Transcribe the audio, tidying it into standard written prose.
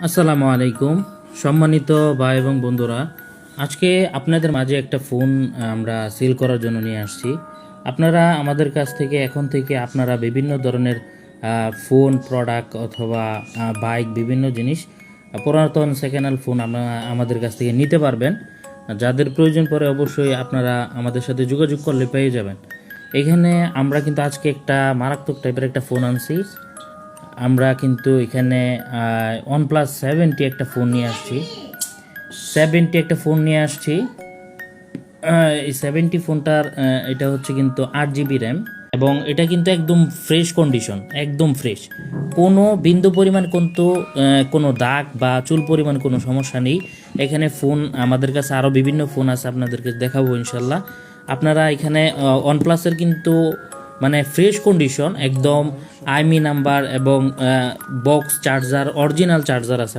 আসসালামু আলাইকুম সম্মানিত ভাই এবং বন্ধুরা, আজকে আপনাদের মাঝে একটা ফোন আমরা সেল করার জন্য নিয়ে আসছি। আপনারা আমাদের কাছ থেকে এখন থেকে আপনারা বিভিন্ন ধরনের ফোন প্রোডাক্ট অথবা বাইক বিভিন্ন জিনিস পুরাতন সেকেন্ড হ্যান্ড ফোন আমাদের কাছ থেকে নিতে পারবেন। যাদের প্রয়োজন পড়ে অবশ্যই আপনারা আমাদের সাথে যোগাযোগ করলে পেয়ে যাবেন। এখানে আমরা কিন্তু আজকে একটা মারাত্মক টাইপের একটা ফোন আনছি। আমরা কিন্তু এখানে OnePlus 70 একটা ফোন নিয়ে আসছি। এই 70 ফোনটার এটা হচ্ছে কিন্তু 8 GB র্যাম এবং এটা কিন্তু একদম ফ্রেশ কন্ডিশন, একদম ফ্রেশ। কোনো বিন্দু পরিমাণ কিন্তু কোনো দাগ বা চুল পরিমাণ কোনো সমস্যা নেই। এখানে ফোন আমাদের কাছে আরও বিভিন্ন ফোন আছে, আপনাদেরকে দেখাবো ইনশাল্লাহ। আপনারা এখানে OnePlus-এর কিন্তু মানে ফ্রেশ কন্ডিশন একদম আইমি নাম্বার এবং বক্স চার্জার, অরিজিনাল চার্জার আছে।